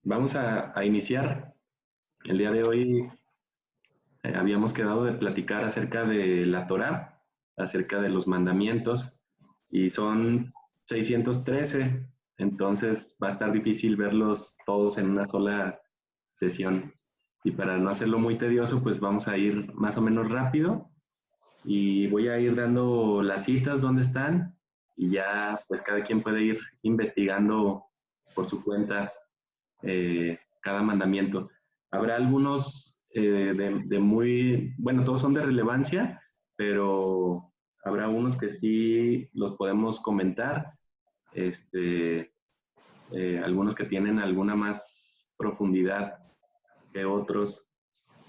Vamos a iniciar. El día de hoy habíamos quedado de platicar acerca de la Torá, acerca de los mandamientos, y son 613, entonces va a estar difícil verlos todos en una sola sesión. Y para no hacerlo muy tedioso, pues vamos a ir más o menos rápido y voy a ir dando las citas donde están y ya pues cada quien puede ir investigando por su cuenta cada mandamiento. Habrá algunos de muy, bueno, todos son de relevancia, pero habrá unos que sí los podemos comentar, algunos que tienen alguna más profundidad que otros.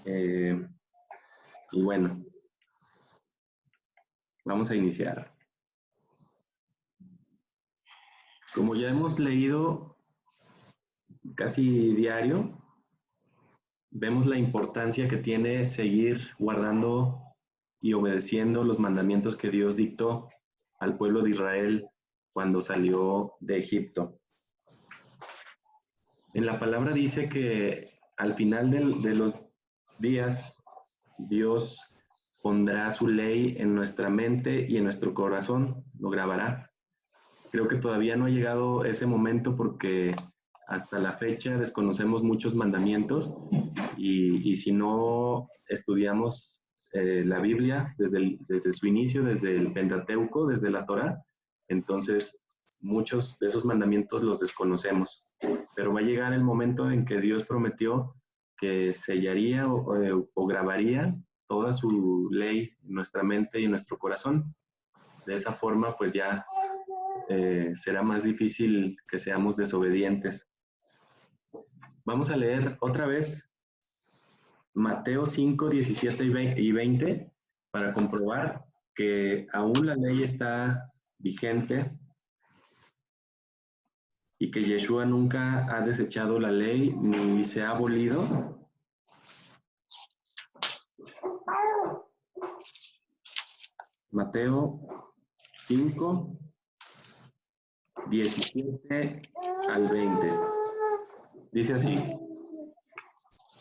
Eh, y bueno, vamos a iniciar. Como ya hemos leído casi diario, vemos la importancia que tiene seguir guardando y obedeciendo los mandamientos que Dios dictó al pueblo de Israel cuando salió de Egipto. En la palabra dice que al final de los días, Dios pondrá su ley en nuestra mente y en nuestro corazón, lo grabará. Creo que todavía no ha llegado ese momento porque hasta la fecha desconocemos muchos mandamientos y si no estudiamos la Biblia desde su inicio, desde el Pentateuco, desde la Torá, entonces muchos de esos mandamientos los desconocemos. Pero va a llegar el momento en que Dios prometió que sellaría o grabaría toda su ley en nuestra mente y en nuestro corazón. De esa forma, pues ya será más difícil que seamos desobedientes. Vamos a leer otra vez Mateo 5, 17 y 20 para comprobar que aún la ley está vigente y que Yeshua nunca ha desechado la ley ni se ha abolido. Mateo 5, 17 al 20. Dice así: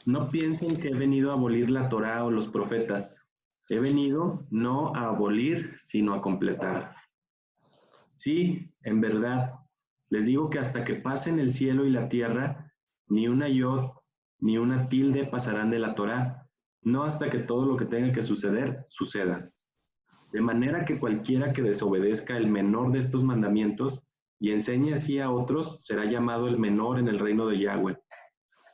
no piensen que he venido a abolir la Torá o los profetas. He venido no a abolir, sino a completar. Sí, en verdad, les digo que hasta que pasen el cielo y la tierra, ni una yod ni una tilde pasarán de la Torá, no hasta que todo lo que tenga que suceder, suceda. De manera que cualquiera que desobedezca el menor de estos mandamientos y enseñe así a otros, será llamado el menor en el reino de Yahweh.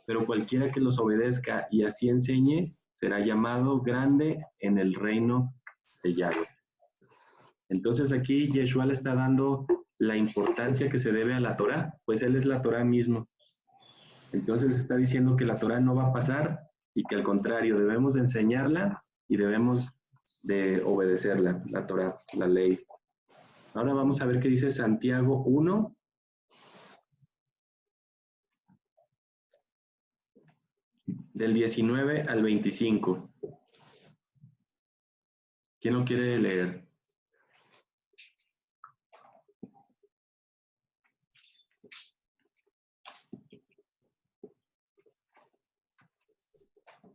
Pero cualquiera que los obedezca y así enseñe, será llamado grande en el reino de Yahweh. Entonces aquí Yeshua le está dando la importancia que se debe a la Torá, pues él es la Torá mismo. Entonces está diciendo que la Torá no va a pasar y que al contrario, debemos de enseñarla y debemos de obedecerla, la Torá, la ley. Ahora vamos a ver qué dice Santiago 1, del 19 al 25. ¿Quién lo quiere leer?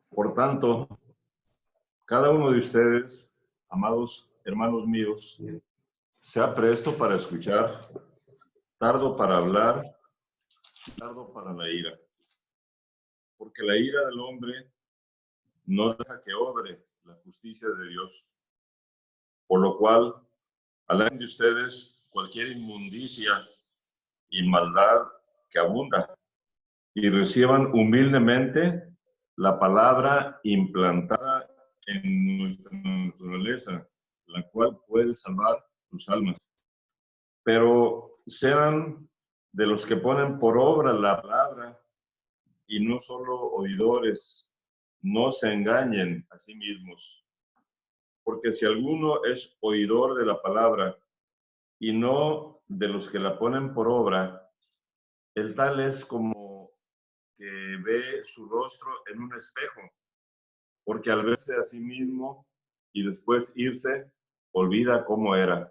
Por tanto, cada uno de ustedes, amados hermanos míos, sea presto para escuchar, tardo para hablar, tardo para la ira. Porque la ira del hombre no deja que obre la justicia de Dios. Por lo cual, alejen de ustedes cualquier inmundicia y maldad que abunda, y reciban humildemente la palabra implantada en nuestra naturaleza, la cual puede salvar sus almas. Pero sean de los que ponen por obra la palabra y no solo oidores, no se engañen a sí mismos. Porque si alguno es oidor de la palabra y no de los que la ponen por obra, el tal es como que ve su rostro en un espejo, porque al verse a sí mismo y después irse, olvida cómo era.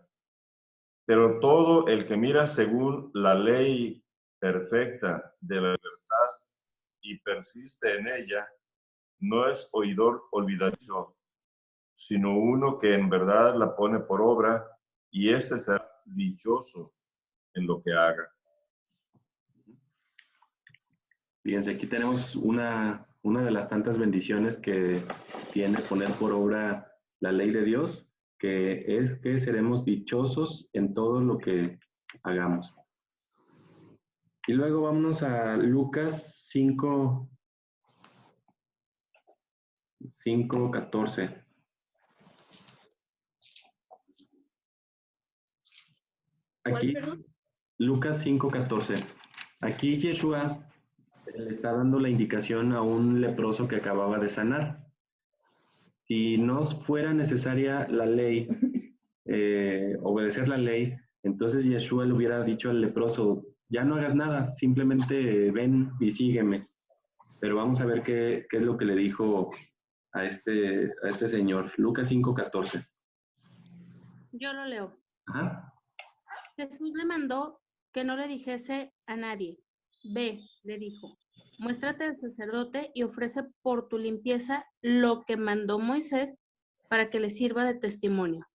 Pero todo el que mira según la ley perfecta de la libertad y persiste en ella, no es oidor olvidadizo, sino uno que en verdad la pone por obra, y éste será dichoso en lo que haga. Fíjense, aquí tenemos una de las tantas bendiciones que tiene poner por obra la ley de Dios, que es que seremos dichosos en todo lo que hagamos. Y luego vámonos a Lucas 5:14. Aquí, Lucas 5:14. Aquí Yeshua le está dando la indicación a un leproso que acababa de sanar. Si no fuera necesaria la ley, obedecer la ley, entonces Yeshua le hubiera dicho al leproso, ya no hagas nada, simplemente ven y sígueme. Pero vamos a ver qué es lo que le dijo a este señor. Lucas 5:14. Yo lo leo. Ajá. Jesús le mandó que no le dijese a nadie. Ve, le dijo, muéstrate al sacerdote y ofrece por tu limpieza lo que mandó Moisés para que le sirva de testimonio.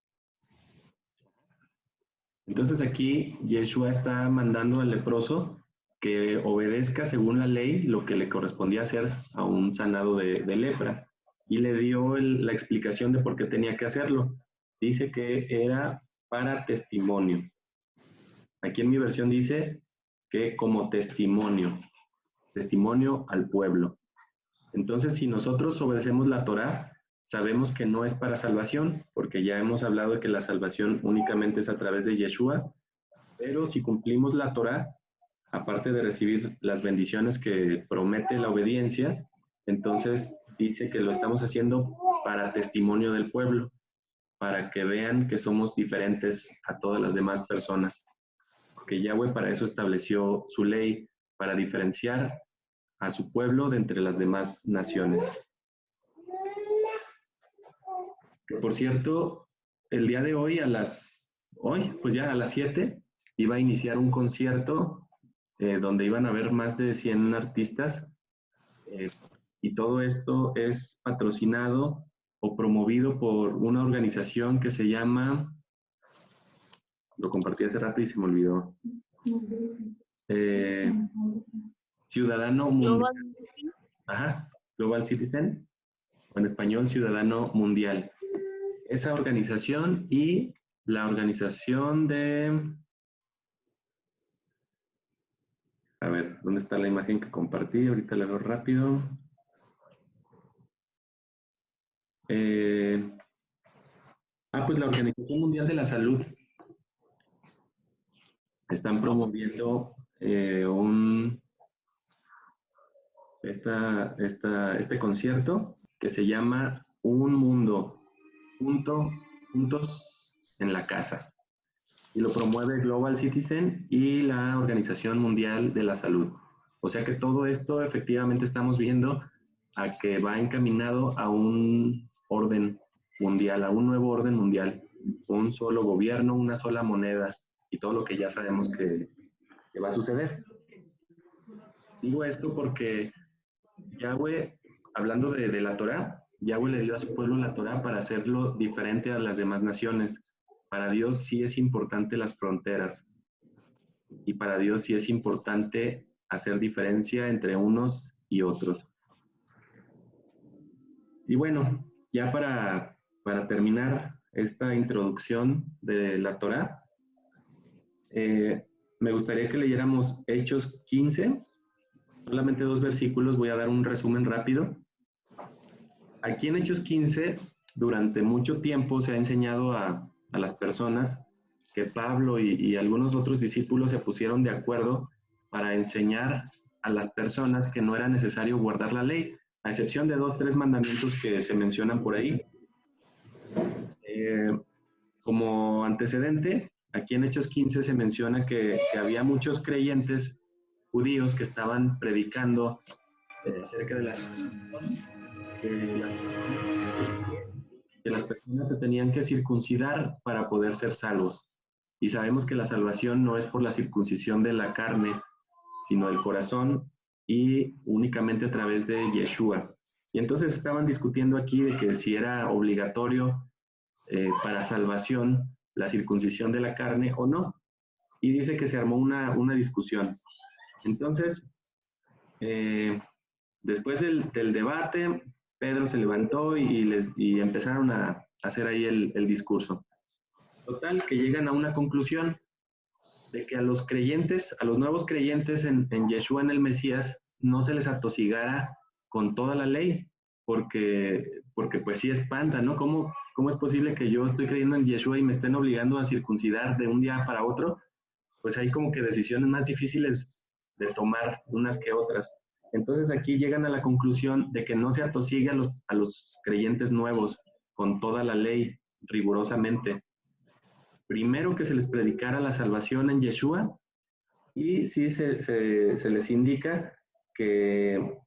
Entonces aquí Yeshua está mandando al leproso que obedezca según la ley lo que le correspondía hacer a un sanado de lepra. Y le dio la explicación de por qué tenía que hacerlo. Dice que era para testimonio. Aquí en mi versión dice que como testimonio al pueblo. Entonces, si nosotros obedecemos la Torá, sabemos que no es para salvación, porque ya hemos hablado de que la salvación únicamente es a través de Yeshua, pero si cumplimos la Torá, aparte de recibir las bendiciones que promete la obediencia, entonces dice que lo estamos haciendo para testimonio del pueblo, para que vean que somos diferentes a todas las demás personas. Porque Yahweh para eso estableció su ley, para diferenciar a su pueblo de entre las demás naciones. Por cierto, el día de hoy pues ya a las 7, iba a iniciar un concierto donde iban a haber más de 100 artistas y todo esto es patrocinado o promovido por una organización que se llama, lo compartí hace rato y se me olvidó, Ciudadano Mundial. Ajá, Global Citizen, o en español Ciudadano Mundial. Esa organización y la organización de... A ver, ¿dónde está la imagen que compartí? Ahorita la veo rápido. Pues la Organización Mundial de la Salud. Están promoviendo este concierto que se llama Un Mundo, Juntos en la Casa. Y lo promueve Global Citizen y la Organización Mundial de la Salud. O sea que todo esto efectivamente estamos viendo a que va encaminado a un orden mundial, a un nuevo orden mundial, un solo gobierno, una sola moneda y todo lo que ya sabemos que va a suceder. Digo esto porque Yahweh, hablando de la Torá, Yahweh le dio a su pueblo la Torá para hacerlo diferente a las demás naciones. Para Dios sí es importante las fronteras y para Dios sí es importante hacer diferencia entre unos y otros. Y bueno, ya para terminar esta introducción de la Torá, me gustaría que leyéramos Hechos 15, solamente 2 versículos, voy a dar un resumen rápido. Aquí en Hechos 15, durante mucho tiempo se ha enseñado a las personas que Pablo y algunos otros discípulos se pusieron de acuerdo para enseñar a las personas que no era necesario guardar la ley, a excepción de 2, 3 mandamientos que se mencionan por ahí. Como antecedente, aquí en Hechos 15 se menciona que había muchos creyentes judíos que estaban predicando acerca de que las personas se tenían que circuncidar para poder ser salvos. Y sabemos que la salvación no es por la circuncisión de la carne, sino del corazón, y únicamente a través de Yeshua. Y entonces estaban discutiendo aquí de que si era obligatorio para salvación la circuncisión de la carne o no. Y dice que se armó una discusión. Entonces, después del debate, Pedro se levantó y empezaron a hacer ahí el discurso. Total, que llegan a una conclusión de que a los creyentes, a los nuevos creyentes en Yeshua, en el Mesías, no se les atosigara con toda la ley, porque pues sí espanta, ¿no? ¿Cómo es posible que yo estoy creyendo en Yeshua y me estén obligando a circuncidar de un día para otro? Pues hay como que decisiones más difíciles de tomar unas que otras. Entonces aquí llegan a la conclusión de que no se atosigue a los creyentes nuevos con toda la ley rigurosamente. Primero que se les predicara la salvación en Yeshua, y sí se les indica que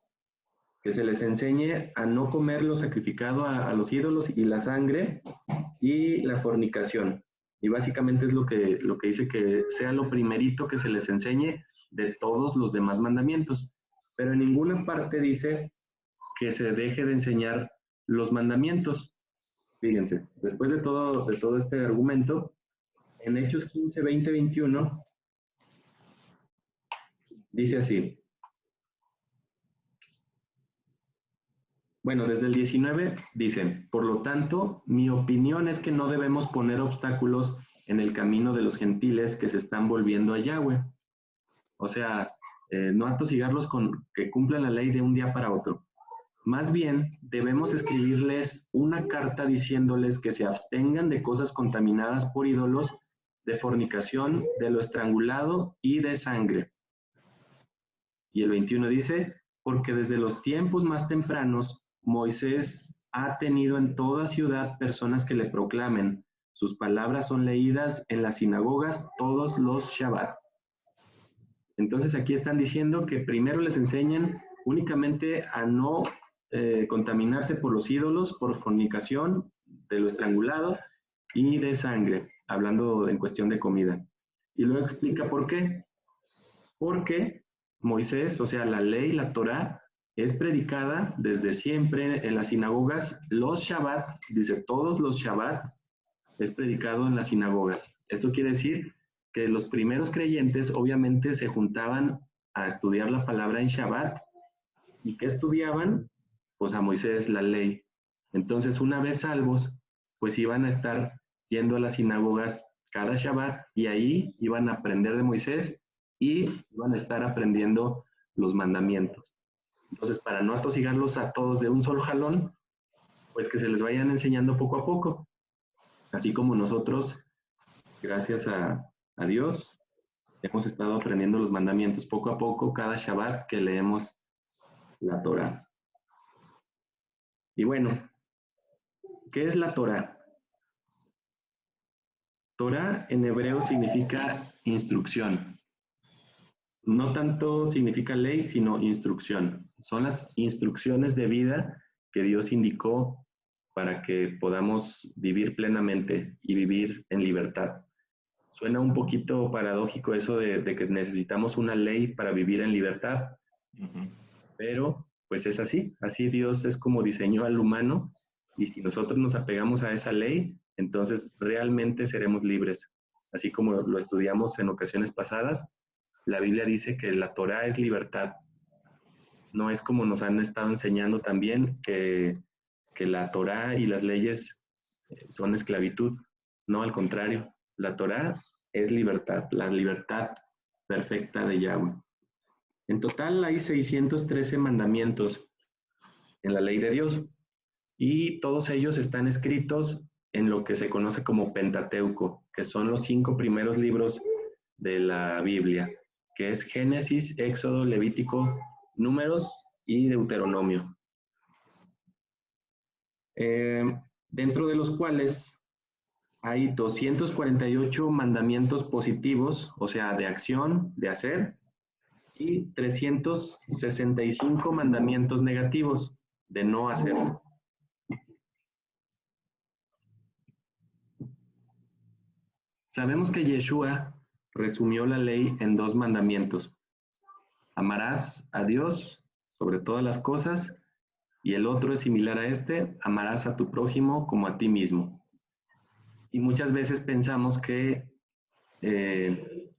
se les enseñe a no comer lo sacrificado a los ídolos y la sangre y la fornicación. Y básicamente es lo que dice, que sea lo primerito que se les enseñe de todos los demás mandamientos. Pero en ninguna parte dice que se deje de enseñar los mandamientos. Fíjense, después de todo este argumento, en Hechos 15, 20, 21, dice así. Bueno, desde el 19 dice, por lo tanto, mi opinión es que no debemos poner obstáculos en el camino de los gentiles que se están volviendo a Yahweh. O sea, no atosigarlos con que cumplan la ley de un día para otro. Más bien, debemos escribirles una carta diciéndoles que se abstengan de cosas contaminadas por ídolos, de fornicación, de lo estrangulado y de sangre. Y el 21 dice, porque desde los tiempos más tempranos, Moisés ha tenido en toda ciudad personas que le proclamen. Sus palabras son leídas en las sinagogas todos los Shabbat. Entonces aquí están diciendo que primero les enseñan únicamente a no contaminarse por los ídolos, por fornicación, de lo estrangulado y de sangre, hablando en cuestión de comida. Y luego explica por qué. Porque Moisés, o sea, la ley, la Torá, es predicada desde siempre en las sinagogas. Los Shabbat, dice todos los Shabbat, es predicado en las sinagogas. Esto quiere decir que los primeros creyentes obviamente se juntaban a estudiar la palabra en Shabbat. ¿Y qué estudiaban? Pues a Moisés, la ley. Entonces, una vez salvos, pues iban a estar yendo a las sinagogas cada Shabbat y ahí iban a aprender de Moisés y iban a estar aprendiendo los mandamientos. Entonces, para no atosigarlos a todos de un solo jalón, pues que se les vayan enseñando poco a poco. Así como nosotros, gracias a Dios, hemos estado aprendiendo los mandamientos poco a poco cada Shabbat que leemos la Torá. Y bueno, ¿qué es la Torá? Torá en hebreo significa instrucción. No tanto significa ley, sino instrucción. Son las instrucciones de vida que Dios indicó para que podamos vivir plenamente y vivir en libertad. Suena un poquito paradójico eso de que necesitamos una ley para vivir en libertad, pero pues es así. Así Dios es como diseñó al humano, y si nosotros nos apegamos a esa ley, entonces realmente seremos libres. Así como lo estudiamos en ocasiones pasadas, la Biblia dice que la Torá es libertad. No es como nos han estado enseñando también que la Torá y las leyes son esclavitud. No, al contrario, la Torá es libertad, la libertad perfecta de Yahweh. En total hay 613 mandamientos en la ley de Dios y todos ellos están escritos en lo que se conoce como Pentateuco, que son los 5 primeros libros de la Biblia, que es Génesis, Éxodo, Levítico, Números y Deuteronomio. Dentro de los cuales hay 248 mandamientos positivos, o sea, de acción, de hacer, y 365 mandamientos negativos, de no hacer. Sabemos que Yeshua resumió la ley en 2 mandamientos. Amarás a Dios sobre todas las cosas, y el otro es similar a este, amarás a tu prójimo como a ti mismo. Y muchas veces pensamos que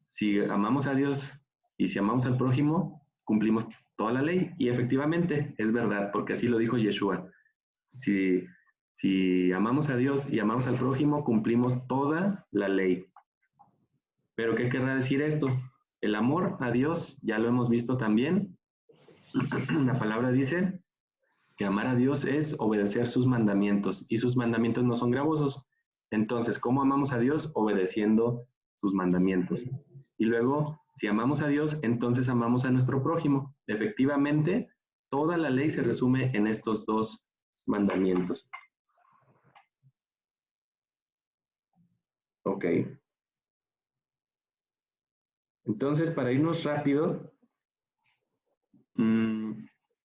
si amamos a Dios y si amamos al prójimo, cumplimos toda la ley. Y efectivamente es verdad, porque así lo dijo Yeshua. Si amamos a Dios y amamos al prójimo, cumplimos toda la ley. Pero ¿qué querrá decir esto? El amor a Dios, ya lo hemos visto también. La palabra dice que amar a Dios es obedecer sus mandamientos, y sus mandamientos no son gravosos. Entonces, ¿cómo amamos a Dios? Obedeciendo sus mandamientos. Y luego, si amamos a Dios, entonces amamos a nuestro prójimo. Efectivamente, toda la ley se resume en estos dos mandamientos. Ok. Entonces, para irnos rápido,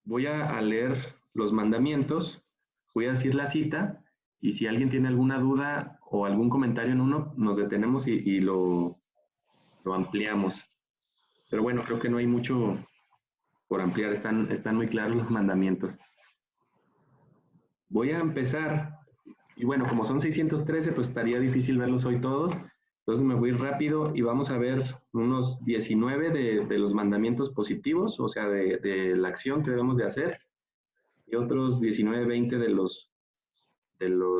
voy a leer los mandamientos, voy a decir la cita, y si alguien tiene alguna duda o algún comentario en uno, nos detenemos y lo ampliamos. Pero bueno, creo que no hay mucho por ampliar, están muy claros los mandamientos. Voy a empezar, y bueno, como son 613, pues estaría difícil verlos hoy todos, entonces me voy rápido y vamos a ver unos 19 de los mandamientos positivos, o sea, de la acción que debemos de hacer, y otros 19, 20 de los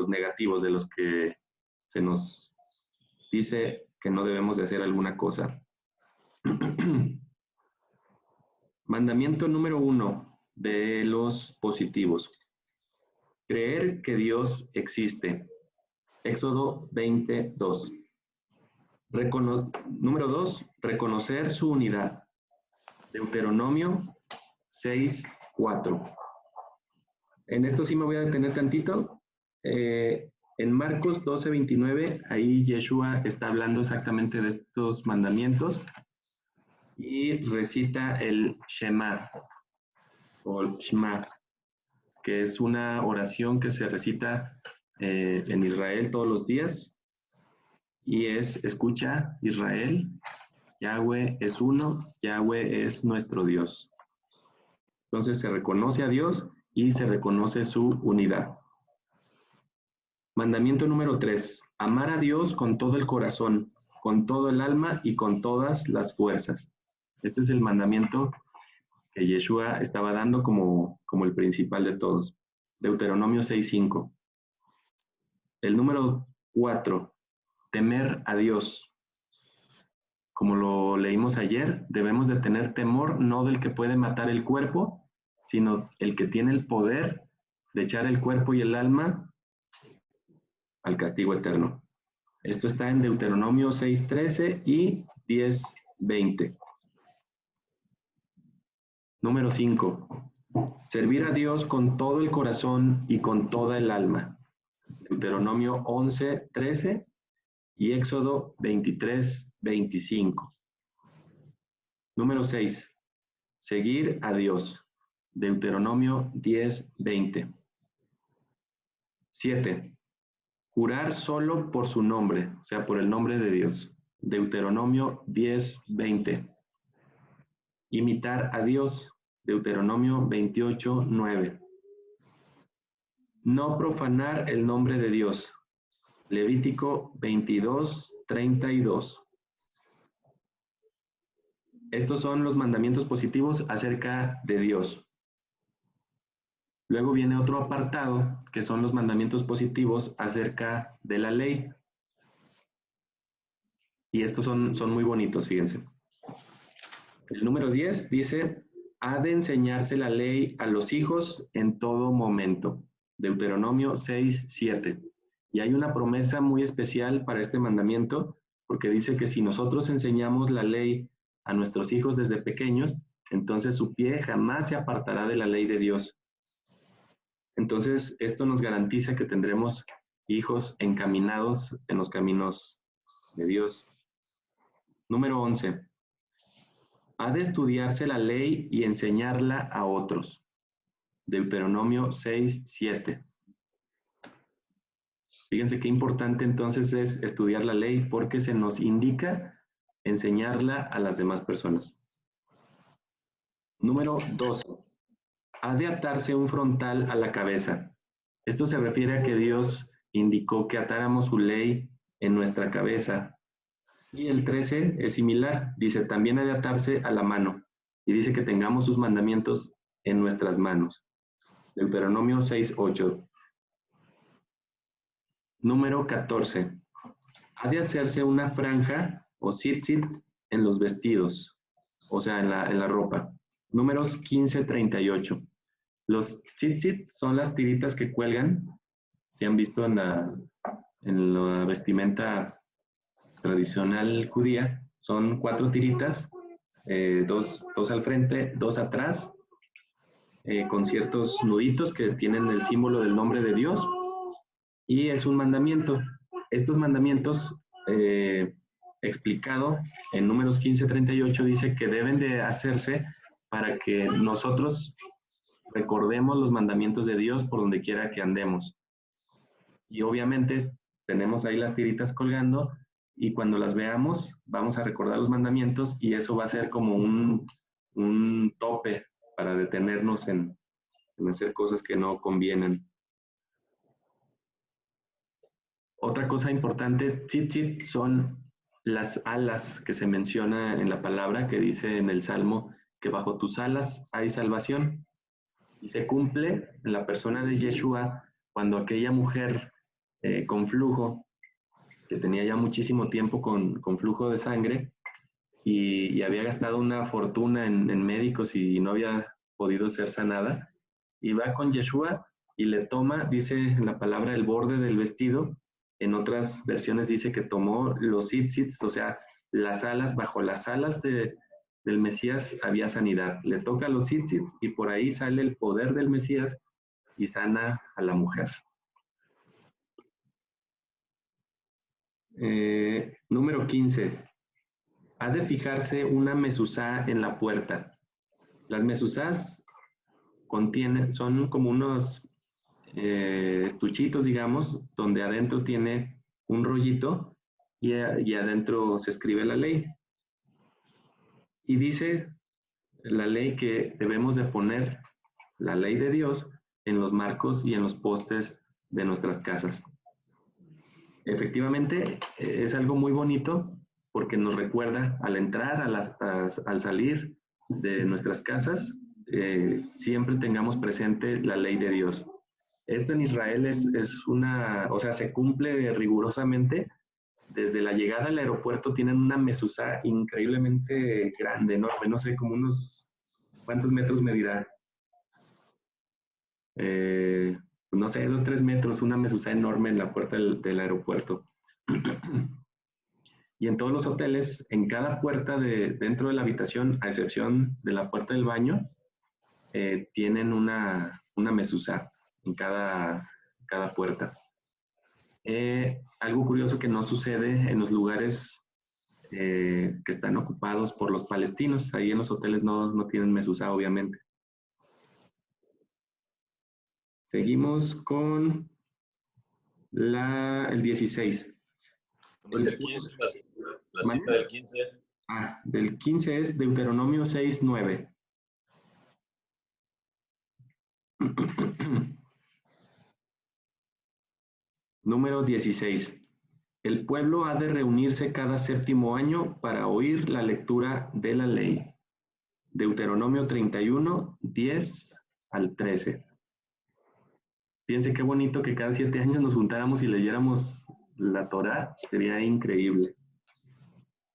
negativos, de los que se nos dice que no debemos de hacer alguna cosa. Mandamiento número 1 de los positivos. Creer que Dios existe. Éxodo 22. Número 2, reconocer su unidad. Deuteronomio 6:4. En esto sí me voy a detener tantito. En Marcos 12:29, ahí Yeshua está hablando exactamente de estos mandamientos y recita el Shema, o el Shema, que es una oración que se recita en Israel todos los días, y escucha Israel, Yahweh es uno, Yahweh es nuestro Dios. Entonces se reconoce a Dios y se reconoce su unidad. Mandamiento número 3, amar a Dios con todo el corazón, con todo el alma y con todas las fuerzas. Este es el mandamiento que Yeshua estaba dando como el principal de todos. Deuteronomio 6:5. El número 4, temer a Dios. Como lo leímos ayer, debemos de tener temor no del que puede matar el cuerpo, sino el que tiene el poder de echar el cuerpo y el alma al castigo eterno. Esto está en Deuteronomio 6:13 y 10:20. Número 5. Servir a Dios con todo el corazón y con toda el alma. Deuteronomio 11:13 y Éxodo 23:25. Número 6. Seguir a Dios. Deuteronomio 10:20. 7. Jurar solo por su nombre, o sea, por el nombre de Dios. Deuteronomio 10:20. Imitar a Dios. Deuteronomio 28:9. No profanar el nombre de Dios. Levítico 22:32. Estos son los mandamientos positivos acerca de Dios. Luego viene otro apartado, que son los mandamientos positivos acerca de la ley. Y estos son muy bonitos, fíjense. El número 10 dice, ha de enseñarse la ley a los hijos en todo momento. Deuteronomio 6:7. Y hay una promesa muy especial para este mandamiento, porque dice que si nosotros enseñamos la ley a nuestros hijos desde pequeños, entonces su pie jamás se apartará de la ley de Dios. Entonces, esto nos garantiza que tendremos hijos encaminados en los caminos de Dios. Número 11. Ha de estudiarse la ley y enseñarla a otros. Deuteronomio 6:7. Fíjense qué importante entonces es estudiar la ley, porque se nos indica enseñarla a las demás personas. Número 12. Ha de atarse un frontal a la cabeza. Esto se refiere a que Dios indicó que atáramos su ley en nuestra cabeza. Y el 13 es similar. Dice, también ha de atarse a la mano. Y dice que tengamos sus mandamientos en nuestras manos. Deuteronomio 6:8. Número 14. Ha de hacerse una franja o tzitzit en los vestidos, o sea, en la ropa. Números 15:38. Los tzitzit son las tiritas que cuelgan, que han visto en la vestimenta tradicional judía. Son 4 tiritas, dos al frente, 2 atrás, con ciertos nuditos que tienen el símbolo del nombre de Dios. Y es un mandamiento. Estos mandamientos, explicado en Números 15:38, dice que deben de hacerse para que nosotros recordemos los mandamientos de Dios por donde quiera que andemos. Y obviamente tenemos ahí las tiritas colgando y cuando las veamos vamos a recordar los mandamientos y eso va a ser como un tope para detenernos en hacer cosas que no convienen. Otra cosa importante, tzitzit, son las alas que se menciona en la palabra, que dice en el Salmo que bajo tus alas hay salvación. Y se cumple en la persona de Yeshua cuando aquella mujer con flujo, que tenía ya muchísimo tiempo con flujo de sangre y había gastado una fortuna en médicos y no había podido ser sanada, y va con Yeshua y le toma, dice en la palabra, el borde del vestido. En otras versiones dice que tomó los tzitzits, o sea, las alas, bajo las alas del Mesías había sanidad. Le toca los tzitzits y por ahí sale el poder del Mesías y sana a la mujer. Número 15. Ha de fijarse una mezuzá en la puerta. Las mezuzás son como unos estuchitos, digamos, donde adentro tiene un rollito y adentro se escribe la ley. Y dice la ley que debemos de poner la ley de Dios en los marcos y en los postes de nuestras casas. Efectivamente, es algo muy bonito porque nos recuerda al entrar, al salir de nuestras casas, siempre tengamos presente la ley de Dios. Esto en Israel se cumple rigurosamente. Desde la llegada al aeropuerto tienen una mezuzá increíblemente grande, enorme, no sé, como ¿cuántos metros medirá? No sé, 2-3 metros, una mezuzá enorme en la puerta del aeropuerto. Y en todos los hoteles, en cada puerta dentro de la habitación, a excepción de la puerta del baño, tienen una mezuzá en cada puerta. Algo curioso que no sucede en los lugares que están ocupados por los palestinos. Ahí en los hoteles no tienen mezuzá, obviamente. Seguimos con el 16. Es el 15, la cita del 15. Del 15 es Deuteronomio 6:9. Número 16. El pueblo ha de reunirse cada 7º año para oír la lectura de la ley. Deuteronomio 31, 10 al 13. Fíjense qué bonito que cada 7 años nos juntáramos y leyéramos la Torá. Sería increíble.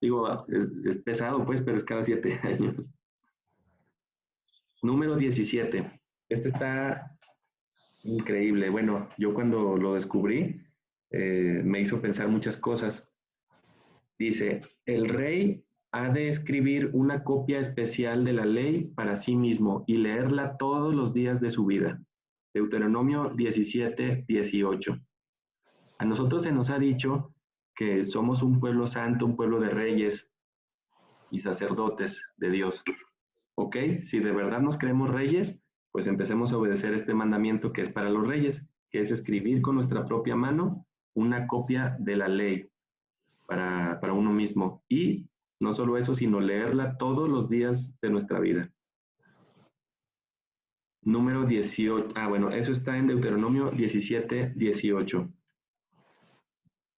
Digo, es pesado pues, pero es cada 7 años. Número 17. Este está increíble. Bueno, yo cuando lo descubrí, me hizo pensar muchas cosas. Dice, el rey ha de escribir una copia especial de la ley para sí mismo y leerla todos los días de su vida. Deuteronomio 17, 18. A nosotros se nos ha dicho que somos un pueblo santo, un pueblo de reyes y sacerdotes de Dios. ¿Ok? Si de verdad nos creemos reyes, pues empecemos a obedecer este mandamiento que es para los reyes, que es escribir con nuestra propia mano una copia de la ley para uno mismo. Y no solo eso, sino leerla todos los días de nuestra vida. Número 18. Bueno, eso está en Deuteronomio 17, 18.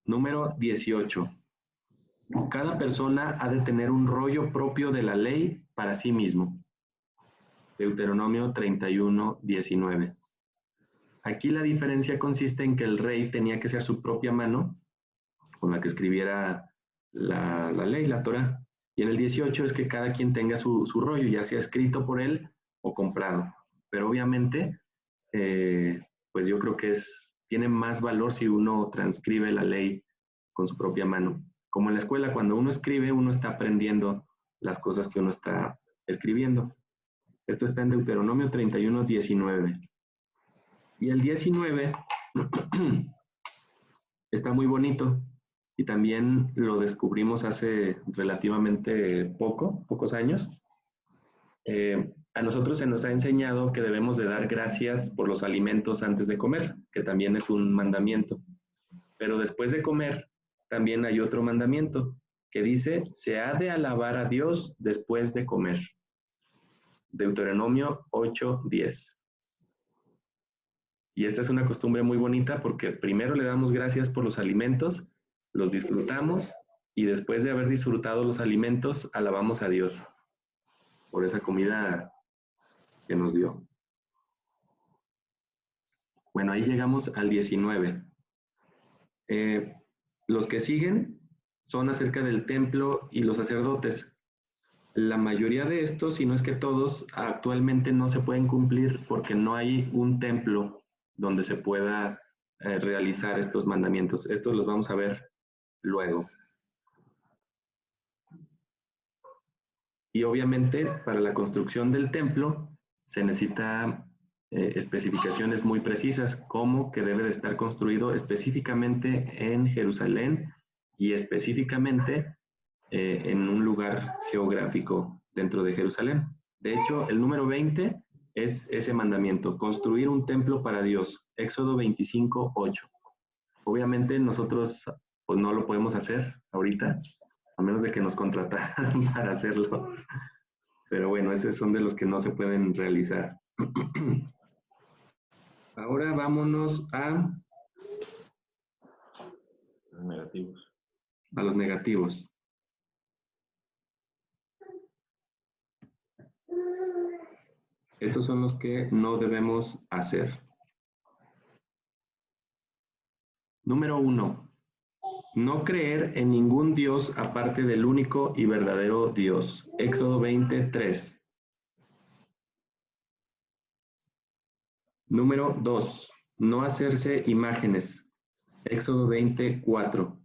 Número 18. Cada persona ha de tener un rollo propio de la ley para sí mismo. Deuteronomio 31, 19. Aquí la diferencia consiste en que el rey tenía que ser su propia mano con la que escribiera la ley, la Torah. Y en el 18 es que cada quien tenga su rollo, ya sea escrito por él o comprado. Pero obviamente, pues yo creo que tiene más valor si uno transcribe la ley con su propia mano. Como en la escuela, cuando uno escribe, uno está aprendiendo las cosas que uno está escribiendo. Esto está en Deuteronomio 31, 19. Y el 19 está muy bonito y también lo descubrimos hace relativamente pocos años. A nosotros se nos ha enseñado que debemos de dar gracias por los alimentos antes de comer, que también es un mandamiento. Pero después de comer, también hay otro mandamiento que dice, se ha de alabar a Dios después de comer. Deuteronomio 8:10. Y esta es una costumbre muy bonita porque primero le damos gracias por los alimentos, los disfrutamos y después de haber disfrutado los alimentos, alabamos a Dios por esa comida que nos dio. Bueno, ahí llegamos al 19. Los que siguen son acerca del templo y los sacerdotes. La mayoría de estos, si no es que todos, actualmente no se pueden cumplir porque no hay un templo donde se pueda realizar estos mandamientos. Estos los vamos a ver luego. Y obviamente para la construcción del templo se necesita especificaciones muy precisas, como que debe de estar construido específicamente en Jerusalén y específicamente en un lugar geográfico dentro de Jerusalén. De hecho, el número 20 es ese mandamiento, construir un templo para Dios, Éxodo 25, 8. Obviamente nosotros pues no lo podemos hacer ahorita, a menos de que nos contrataran para hacerlo. Pero bueno, esos son de los que no se pueden realizar. Ahora vámonos Negativos. A los negativos. Estos son los que no debemos hacer. Número 1. No creer en ningún Dios aparte del único y verdadero Dios. Éxodo 23. Número 2. No hacerse imágenes. Éxodo 24.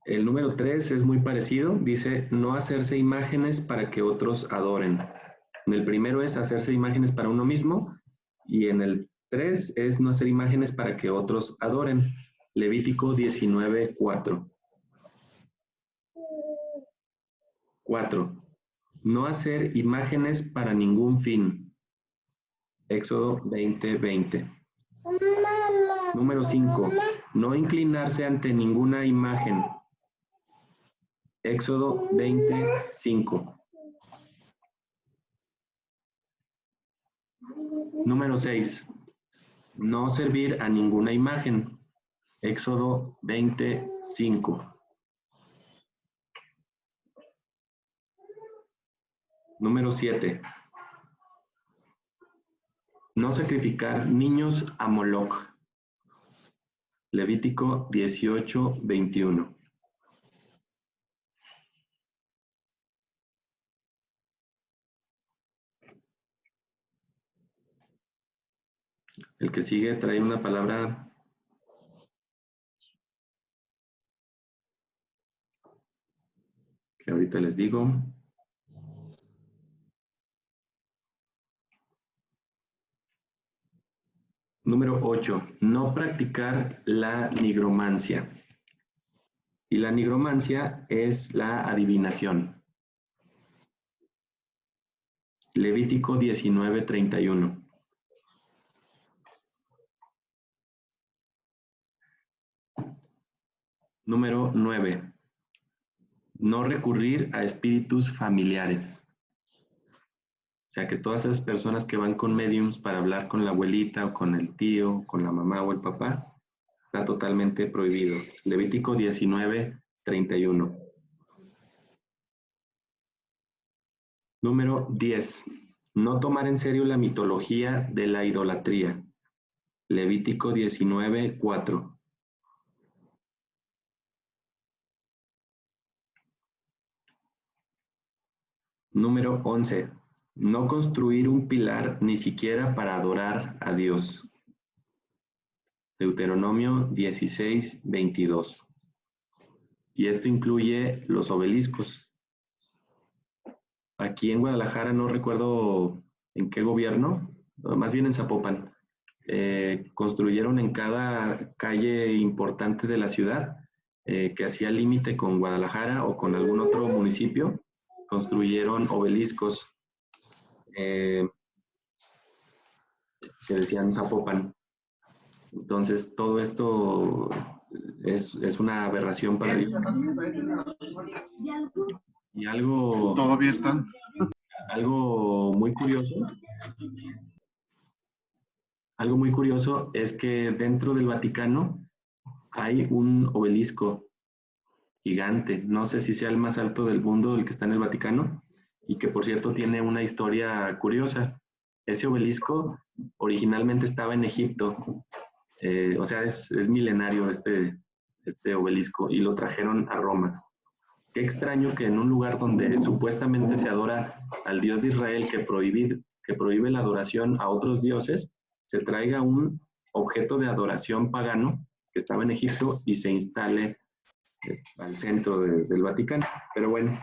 El número 3 es muy parecido. Dice, no hacerse imágenes para que otros adoren. En el primero es hacerse imágenes para uno mismo y en el 3 es no hacer imágenes para que otros adoren. Levítico 19, 4. 4. No hacer imágenes para ningún fin. Éxodo 20, 20. Número 5. No inclinarse ante ninguna imagen. Éxodo 20, 5. Número 6. No servir a ninguna imagen. Éxodo 20, 5. Número 7. No sacrificar niños a Moloc. Levítico 18, 21. El que sigue trae una palabra que ahorita les digo. Número 8. No practicar la nigromancia. Y la nigromancia es la adivinación. Levítico 19, 31. Número 9. No recurrir a espíritus familiares. O sea, que todas esas personas que van con mediums para hablar con la abuelita o con el tío, con la mamá o el papá, está totalmente prohibido. Levítico 19:31. Número 10. No tomar en serio la mitología de la idolatría. Levítico 19:4. Número 11. No construir un pilar ni siquiera para adorar a Dios. Deuteronomio 16:22. Y esto incluye los obeliscos. Aquí en Guadalajara, no recuerdo en qué gobierno, más bien en Zapopan, construyeron en cada calle importante de la ciudad que hacía límite con Guadalajara o con algún otro municipio, construyeron obeliscos que decían Zapopan. Entonces, todo esto es una aberración para Dios. Y Todavía están. algo muy curioso es que dentro del Vaticano hay un obelisco gigante, no sé si sea el más alto del mundo, el que está en el Vaticano, y que por cierto tiene una historia curiosa. Ese obelisco originalmente estaba en Egipto, o sea, es milenario este obelisco, y lo trajeron a Roma. Qué extraño que en un lugar donde supuestamente se adora al Dios de Israel que prohíbe la adoración a otros dioses, se traiga un objeto de adoración pagano que estaba en Egipto y se instale al centro del Vaticano. Pero bueno,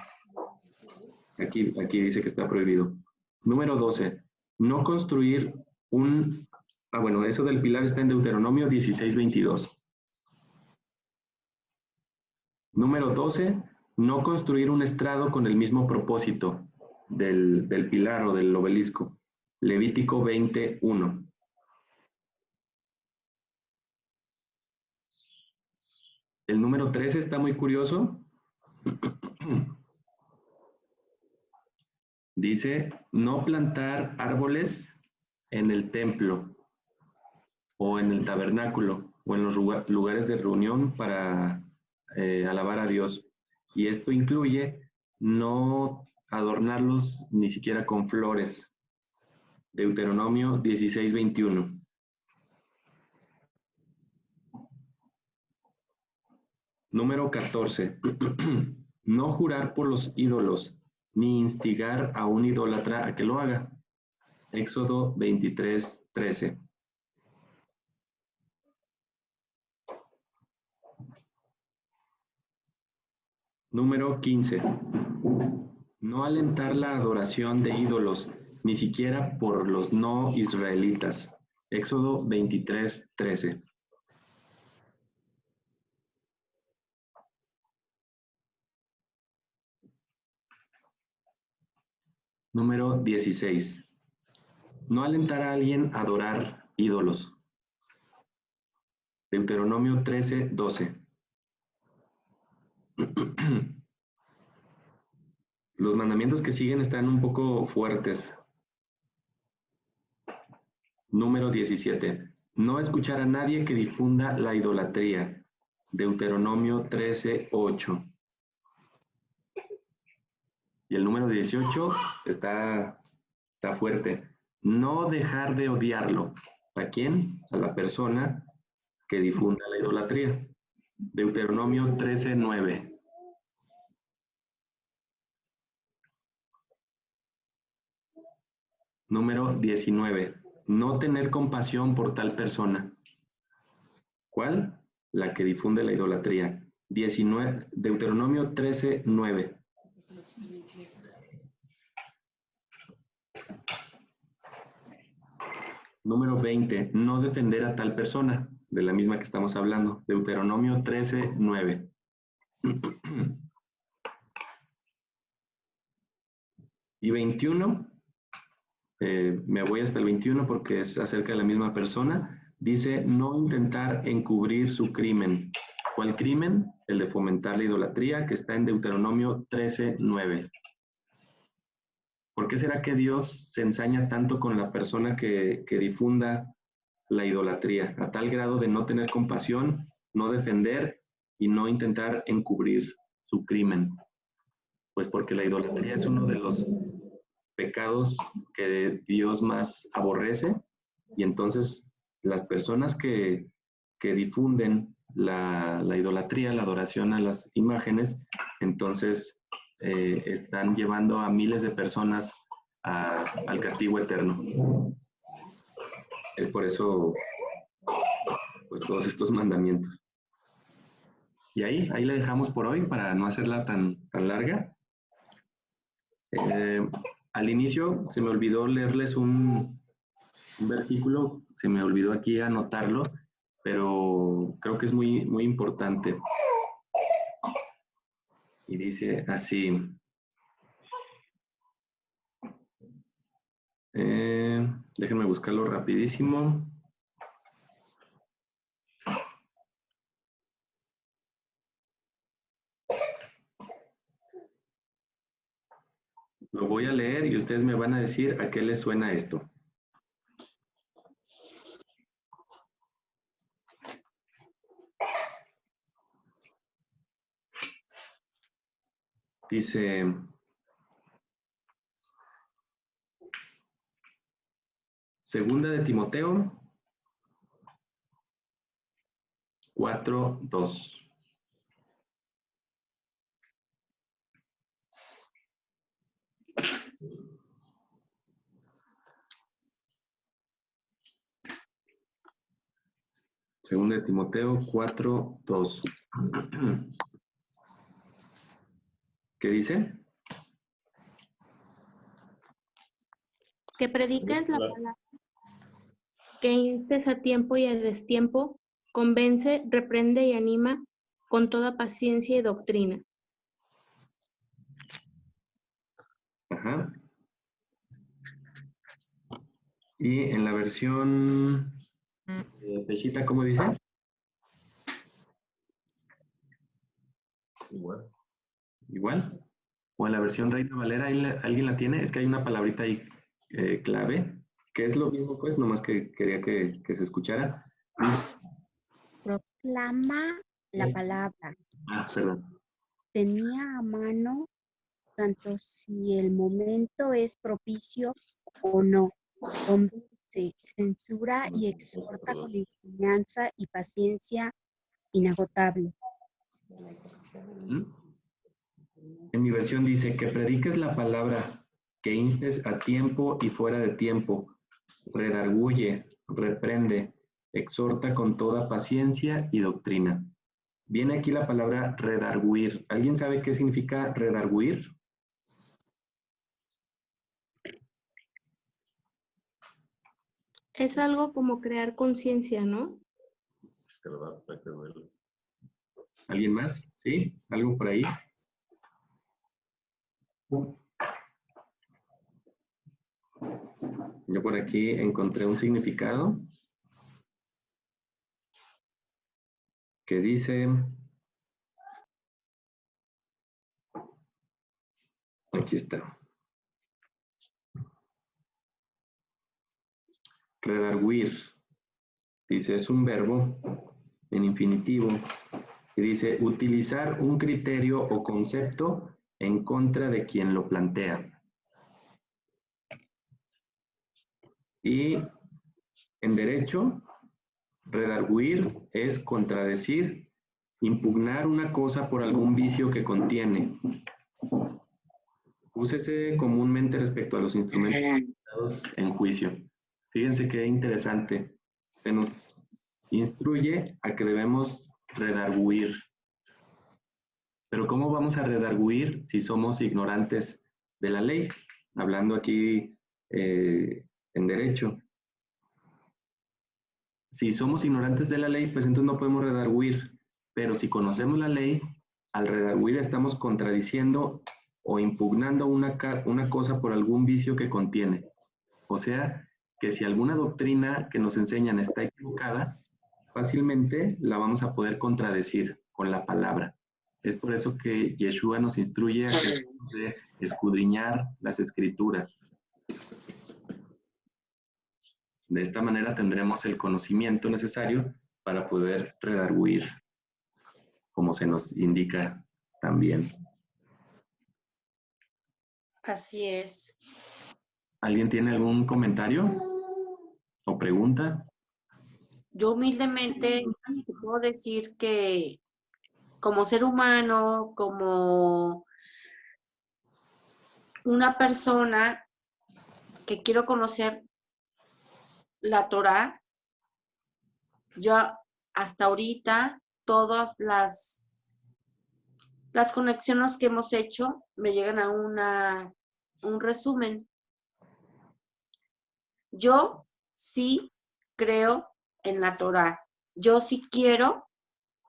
aquí dice que está prohibido. Número 12. No construir un... bueno, eso del pilar está en Deuteronomio 16:22. Número 12. No construir un estrado con el mismo propósito del pilar o del obelisco. Levítico 20:1. El número 13 está muy curioso. Dice, no plantar árboles en el templo o en el tabernáculo o en los lugares de reunión para alabar a Dios. Y esto incluye no adornarlos ni siquiera con flores. Deuteronomio 16:21. Número 14. No jurar por los ídolos, ni instigar a un idólatra a que lo haga. Éxodo 23:13. Número 15. No alentar la adoración de ídolos, ni siquiera por los no israelitas. Éxodo 23:13. Número 16. No alentar a alguien a adorar ídolos. Deuteronomio 13:12. Los mandamientos que siguen están un poco fuertes. Número 17. No escuchar a nadie que difunda la idolatría. Deuteronomio 13:8. Y el número 18 está fuerte. No dejar de odiarlo. ¿A quién? A la persona que difunda la idolatría. Deuteronomio 13:9. Número 19. No tener compasión por tal persona. ¿Cuál? La que difunde la idolatría. Deuteronomio 13:9. Número 20. No defender a tal persona, de la misma que estamos hablando. Deuteronomio 13:9. Y 21. Me voy hasta el 21 porque es acerca de la misma persona. Dice, no intentar encubrir su crimen. ¿Cuál crimen? El de fomentar la idolatría, que está en Deuteronomio 13:9. ¿Por qué será que Dios se ensaña tanto con la persona que difunda la idolatría, a tal grado de no tener compasión, no defender y no intentar encubrir su crimen? Pues porque la idolatría es uno de los pecados que Dios más aborrece, y entonces las personas que difunden la idolatría, la adoración a las imágenes, entonces están llevando a miles de personas al castigo eterno. Es por eso, pues, todos estos mandamientos. Y ahí la dejamos por hoy para no hacerla tan larga. Al inicio se me olvidó leerles un versículo, se me olvidó aquí anotarlo, pero creo que es muy, muy importante. Y dice así. Déjenme buscarlo rapidísimo. Lo voy a leer y ustedes me van a decir a qué les suena esto. Dice, Segunda de Timoteo 4:2. Segunda de Timoteo 4:2. ¿Qué dice? Que prediques la palabra, que instes a tiempo y a destiempo, convence, reprende y anima con toda paciencia y doctrina. Ajá. Y en la versión Pechita, ¿cómo dice? Igual. Igual. O en la versión Reina Valera, ¿alguien la tiene? Es que hay una palabrita ahí clave, que es lo mismo, pues, nomás que quería que se escuchara. Proclama la palabra. Perdón. Tenía a mano tanto si el momento es propicio o no. Convence, censura y exhorta con enseñanza y paciencia inagotable. En mi versión dice que prediques la palabra, que instes a tiempo y fuera de tiempo, redarguye, reprende, exhorta con toda paciencia y doctrina. Viene aquí la palabra redarguir. ¿Alguien sabe qué significa redarguir? Es algo como crear conciencia, ¿no? Es que verdad, hay que verlo. ¿Alguien más? ¿Sí? ¿Algo por ahí? Yo por aquí encontré un significado que dice, aquí está, redarguir, dice, es un verbo en infinitivo, y dice, utilizar un criterio o concepto en contra de quien lo plantea. Y en derecho, redarguir es contradecir, impugnar una cosa por algún vicio que contiene. Úsese comúnmente respecto a los instrumentos utilizados en juicio. Fíjense qué interesante. Se nos instruye a que debemos redarguir. Pero ¿cómo vamos a redarguir si somos ignorantes de la ley? Hablando aquí en derecho. Si somos ignorantes de la ley, pues entonces no podemos redarguir. Pero si conocemos la ley, al redarguir estamos contradiciendo o impugnando una cosa por algún vicio que contiene. O sea, que si alguna doctrina que nos enseñan está equivocada, fácilmente la vamos a poder contradecir con la palabra. Es por eso que Yeshua nos instruye a que debemos de escudriñar las escrituras. De esta manera tendremos el conocimiento necesario para poder redarguir, como se nos indica también. Así es. ¿Alguien tiene algún comentario o pregunta? Yo humildemente te puedo decir que como ser humano, como una persona que quiero conocer la Torá, yo hasta ahorita todas las conexiones que hemos hecho me llegan a un resumen. Yo sí creo en la Torá. Yo sí quiero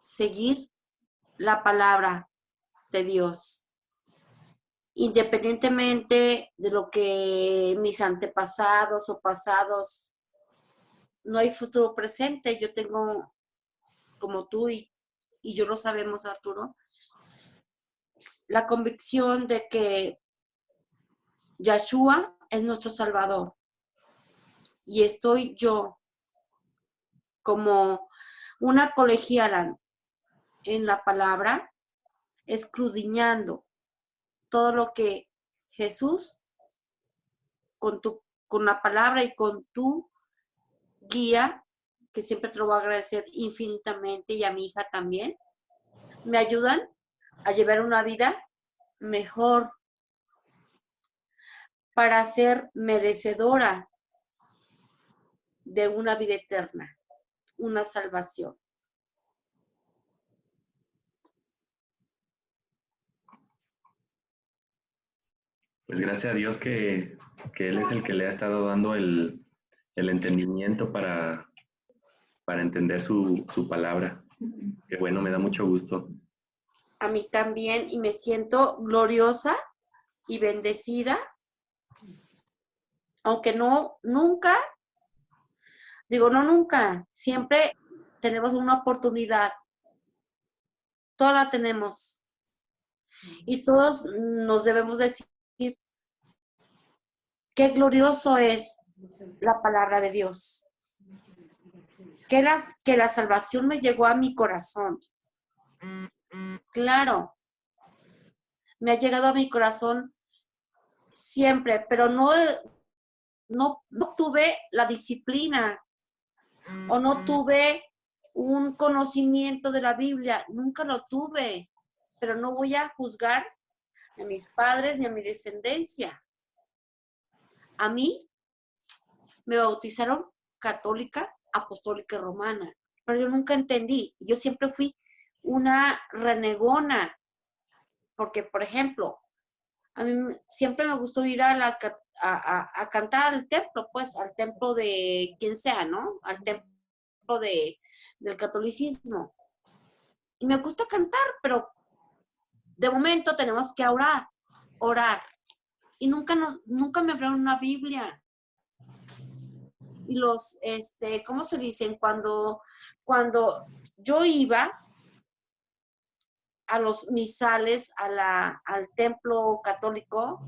seguir la palabra de Dios, independientemente de lo que mis antepasados o pasados, no hay futuro presente. Yo tengo, como tú y yo lo sabemos, Arturo, la convicción de que Yeshua es nuestro Salvador. Y estoy yo como una colegiala en la palabra, escudriñando todo lo que Jesús, con la palabra y con tu guía, que siempre te lo voy a agradecer infinitamente, y a mi hija también, me ayudan a llevar una vida mejor para ser merecedora de una vida eterna, una salvación. Pues gracias a Dios que Él es el que le ha estado dando el entendimiento para entender su palabra. Qué bueno, me da mucho gusto. A mí también, y me siento gloriosa y bendecida, aunque nunca, siempre tenemos una oportunidad, toda la tenemos, y todos nos debemos decir qué glorioso es la palabra de Dios, que la salvación me llegó a mi corazón. Claro, me ha llegado a mi corazón siempre, pero no tuve la disciplina o no tuve un conocimiento de la Biblia, nunca lo tuve, pero no voy a juzgar a mis padres ni a mi descendencia. A mí me bautizaron católica, apostólica y romana, pero yo nunca entendí. Yo siempre fui una renegona, porque, por ejemplo, a mí siempre me gustó ir a cantar al templo, pues, al templo de quien sea, ¿no? Al templo del catolicismo. Y me gusta cantar, pero de momento tenemos que orar. Y nunca me abrieron una Biblia. Y ¿cómo se dicen? Cuando yo iba a los misales, al templo católico,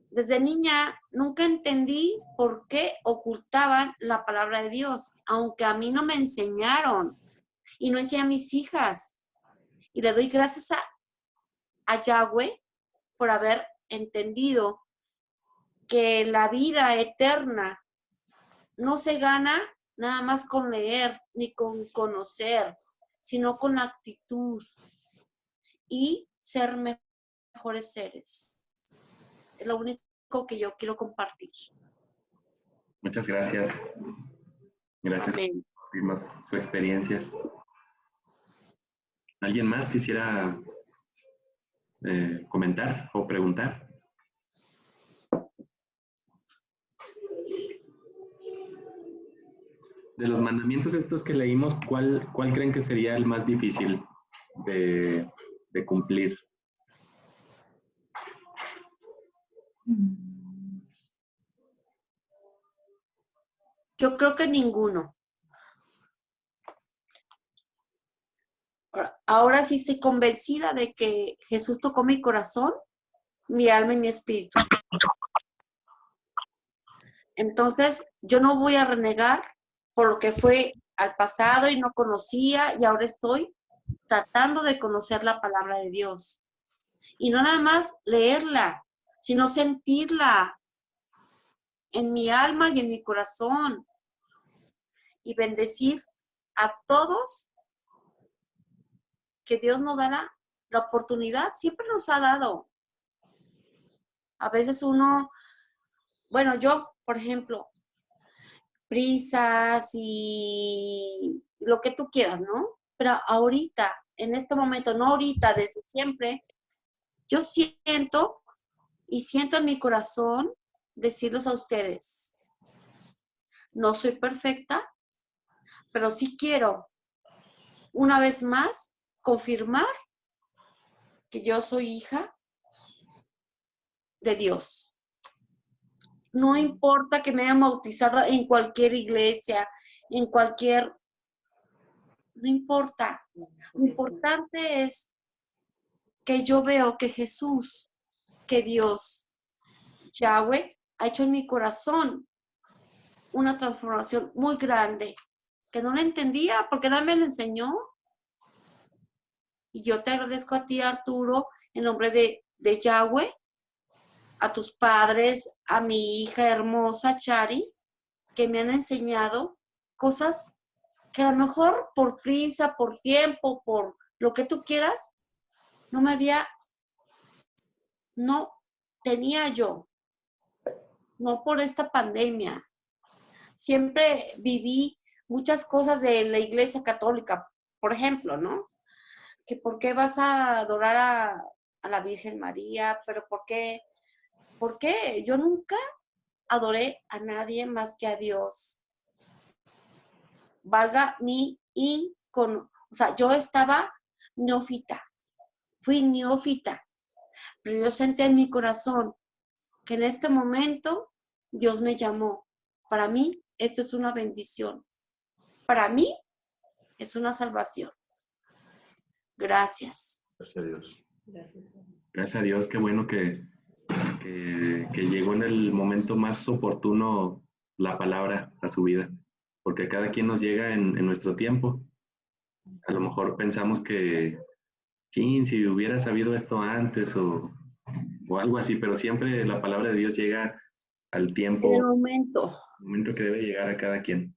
desde niña nunca entendí por qué ocultaban la palabra de Dios, aunque a mí no me enseñaron y no enseñé a mis hijas. Y le doy gracias a Yahweh por haber entendido que la vida eterna no se gana nada más con leer ni con conocer, sino con actitud y ser mejores seres. Es lo único que yo quiero compartir. Muchas gracias. Gracias Amén. por compartirnos su experiencia. ¿Alguien más quisiera comentar o preguntar? De los mandamientos estos que leímos, ¿cuál creen que sería el más difícil de cumplir? Yo creo que ninguno. ahora sí estoy convencida de que Jesús tocó mi corazón, mi alma y mi espíritu. Entonces, yo no voy a renegar por lo que fue al pasado y no conocía, y ahora estoy tratando de conocer la palabra de Dios. Y no nada más leerla, sino sentirla en mi alma y en mi corazón. Y bendecir a todos que Dios nos dará la oportunidad, siempre nos ha dado. A veces uno, bueno, yo, por ejemplo, prisas y lo que tú quieras, ¿no? Pero ahorita, en este momento, no ahorita, desde siempre, yo siento y siento en mi corazón decirles a ustedes, no soy perfecta, pero sí quiero una vez más confirmar que yo soy hija de Dios. No importa que me hayan bautizado en cualquier iglesia, en cualquier... No importa. Lo importante es que yo veo que Jesús, que Dios, Yahweh, ha hecho en mi corazón una transformación muy grande, que no la entendía porque nadie me lo enseñó. Y yo te agradezco a ti, Arturo, en nombre de Yahweh, a tus padres, a mi hija hermosa, Chari, que me han enseñado cosas que a lo mejor por prisa, por tiempo, por lo que tú quieras, no tenía yo, no por esta pandemia. Siempre viví muchas cosas de la Iglesia Católica, por ejemplo, ¿no? Que por qué vas a adorar a la Virgen María, pero ¿por qué? ¿Por qué? Yo nunca adoré a nadie más que a Dios. Valga o sea, yo estaba neófita, fui neófita, pero yo sentí en mi corazón que en este momento Dios me llamó. Para mí, esto es una bendición. Para mí, es una salvación. Gracias. Gracias a Dios. Gracias a Dios, qué bueno que llegó en el momento más oportuno la palabra a su vida, porque cada quien nos llega en nuestro tiempo. A lo mejor pensamos que, chin, si hubiera sabido esto antes o algo así, pero siempre la palabra de Dios llega al tiempo, En el el momento que debe llegar a cada quien.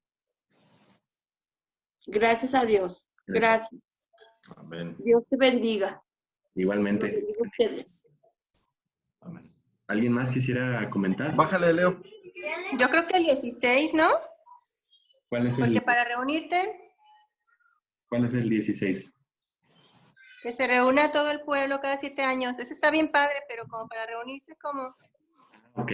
Gracias a Dios. Gracias. Amén. Dios te bendiga. Igualmente. Los bendiga a ustedes. Amén. ¿Alguien más quisiera comentar? Bájale, Leo. Yo creo que el 16, ¿no? ¿Cuál es Porque para reunirte, el 16? que se reúna todo el pueblo cada 7 años. Ese está bien padre, pero como para reunirse, como... Ok.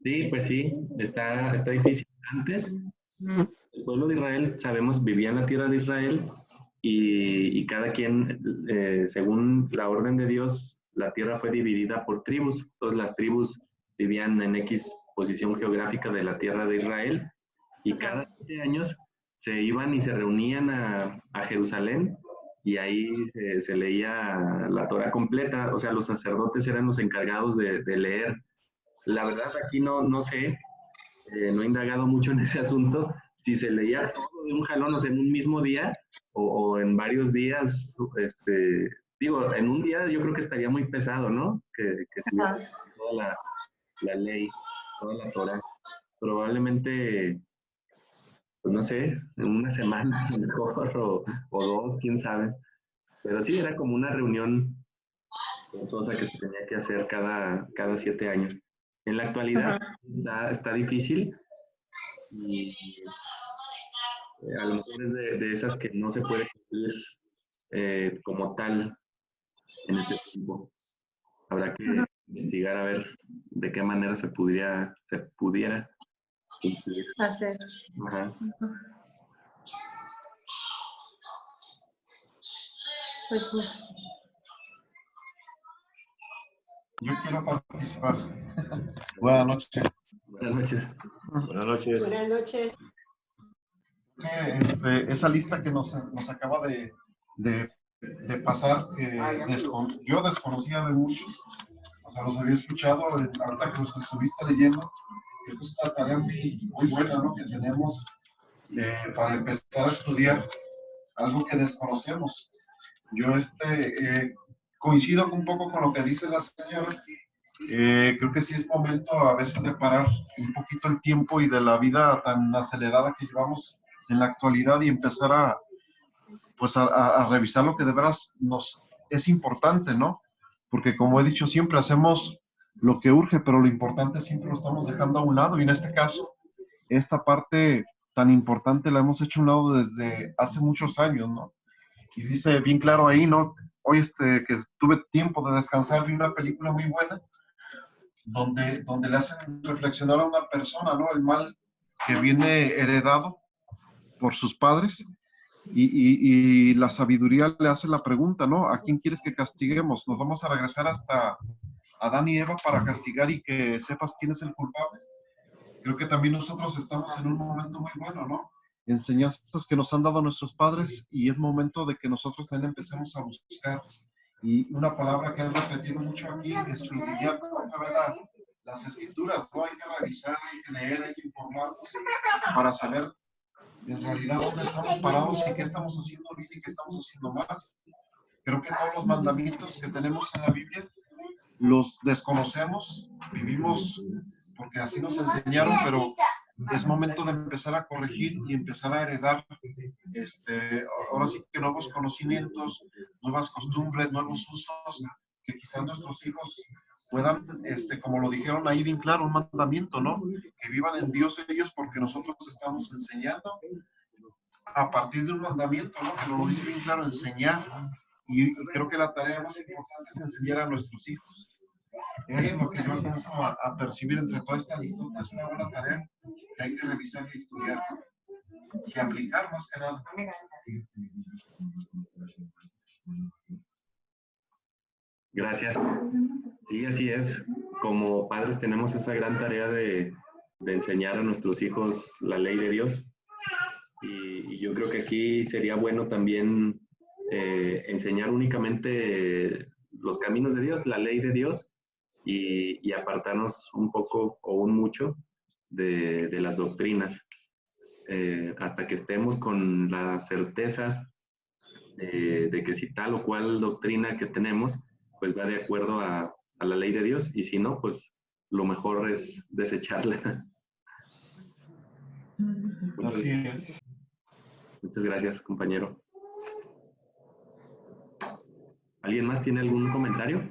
Sí, pues sí, está difícil. Antes, el pueblo de Israel, sabemos, vivía en la tierra de Israel y cada quien, según la orden de Dios, la tierra fue dividida por tribus. Entonces las tribus vivían en X posición geográfica de la tierra de Israel y cada 7 años se iban y se reunían a Jerusalén y ahí se leía la Torah completa. O sea, los sacerdotes eran los encargados de leer. La verdad aquí no sé, no he indagado mucho en ese asunto, si se leía todo de un jalón, o sea, en un mismo día o en varios días, digo, en un día yo creo que estaría muy pesado, ¿no? Que se hubiera toda la ley, toda la Torah. Probablemente, pues no sé, en una semana mejor o dos, quién sabe. Pero sí, era como una reunión forzosa que se tenía que hacer cada 7 años. En la actualidad está difícil y a lo mejor es de esas que no se puede cumplir como tal en este tiempo. Habrá que investigar a ver de qué manera se pudiera cumplir. Hacer. Ajá. Pues sí. Yo quiero participar. Buenas noches. Buenas noches. Buenas noches. Buenas noches. Esa lista que nos acaba de de pasar que yo desconocía de muchos, o sea, los había escuchado, ahorita que los estuviste leyendo, creo que es una tarea muy buena, ¿no? Que tenemos para empezar a estudiar algo que desconocemos. Yo coincido un poco con lo que dice la señora. Creo que sí es momento a veces de parar un poquito el tiempo y de la vida tan acelerada que llevamos en la actualidad y empezar a revisar lo que de veras nos es importante, ¿no? Porque como he dicho siempre, hacemos lo que urge, pero lo importante siempre lo estamos dejando a un lado. Y en este caso, esta parte tan importante la hemos hecho a un lado desde hace muchos años, ¿no? Y dice bien claro ahí, ¿no? Hoy que tuve tiempo de descansar, vi una película muy buena donde le hacen reflexionar a una persona, ¿no? El mal que viene heredado por sus padres y la sabiduría le hace la pregunta, ¿no? ¿A quién quieres que castiguemos? ¿Nos vamos a regresar hasta Adán y Eva para castigar y que sepas quién es el culpable? Creo que también nosotros estamos en un momento muy bueno, ¿no? Enseñanzas que nos han dado nuestros padres y es momento de que nosotros también empecemos a buscar. Y una palabra que han repetido mucho aquí es estudiar otra vez las escrituras, ¿no? Hay que revisar, hay que leer, hay que informarnos para saber en realidad dónde estamos parados y qué estamos haciendo bien y qué estamos haciendo mal. Creo que todos los mandamientos que tenemos en la Biblia los desconocemos, vivimos porque así nos enseñaron, pero es momento de empezar a corregir y empezar a heredar ahora sí que nuevos conocimientos, nuevas costumbres, nuevos usos, que quizás nuestros hijos puedan, como lo dijeron ahí bien claro, un mandamiento, ¿no? Que vivan en Dios ellos porque nosotros estamos enseñando a partir de un mandamiento, ¿no? Que nos lo dice bien claro, enseñar. Y creo que la tarea más importante es enseñar a nuestros hijos. Eso es lo que yo alcanzo a percibir entre toda esta listota. Es una buena tarea que hay que revisar y estudiar y aplicar más que nada. Gracias. Sí, así es. Como padres tenemos esa gran tarea de enseñar a nuestros hijos la ley de Dios. Y yo creo que aquí sería bueno también enseñar únicamente los caminos de Dios, la ley de Dios, y apartarnos un poco o un mucho de las doctrinas, hasta que estemos con la certeza de que si tal o cual doctrina que tenemos, pues va de acuerdo a la ley de Dios, y si no, pues lo mejor es desecharla. Así es. Muchas gracias, compañero. ¿Alguien más tiene algún comentario?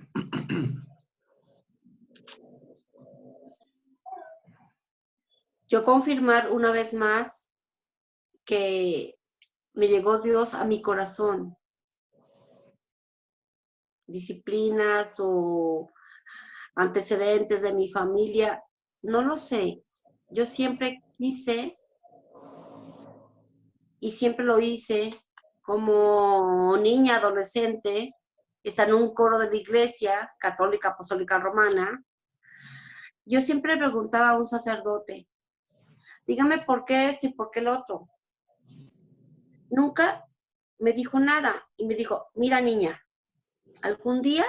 Yo confirmar una vez más que me llegó Dios a mi corazón. Disciplinas o antecedentes de mi familia, no lo sé. Yo siempre quise y siempre lo hice como niña, adolescente, está en un coro de la iglesia católica apostólica romana. Yo siempre preguntaba a un sacerdote, dígame por qué esto y por qué el otro. Nunca me dijo nada y me dijo, mira niña, algún día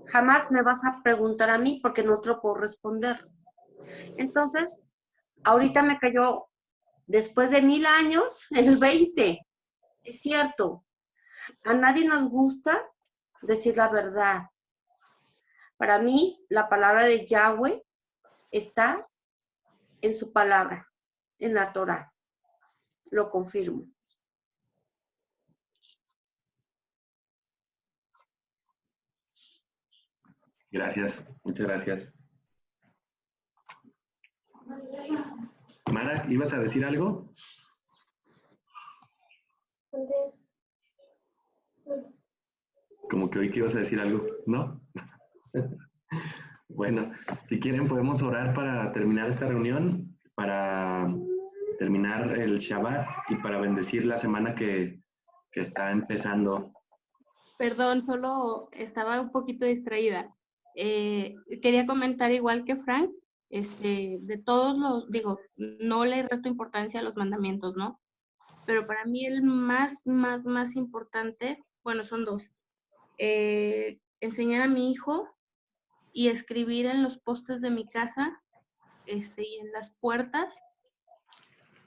jamás me vas a preguntar a mí porque no te lo puedo responder. Entonces, ahorita me cayó, después de 1000 años, el 20. Es cierto, a nadie nos gusta decir la verdad. Para mí, la palabra de Yahweh está en su palabra, en la Torá. Lo confirmo. Gracias, muchas gracias. Mara, ¿ibas a decir algo? Como que hoy que ibas a decir algo, ¿no? Bueno, si quieren podemos orar para terminar esta reunión, para terminar el Shabbat y para bendecir la semana que está empezando. Perdón, solo estaba un poquito distraída. Quería comentar igual que Frank, de todos los, digo, no le resto importancia a los mandamientos, ¿no? pero para mí el más importante, bueno, son dos. Enseñar a mi hijo y escribir en los postes de mi casa y en las puertas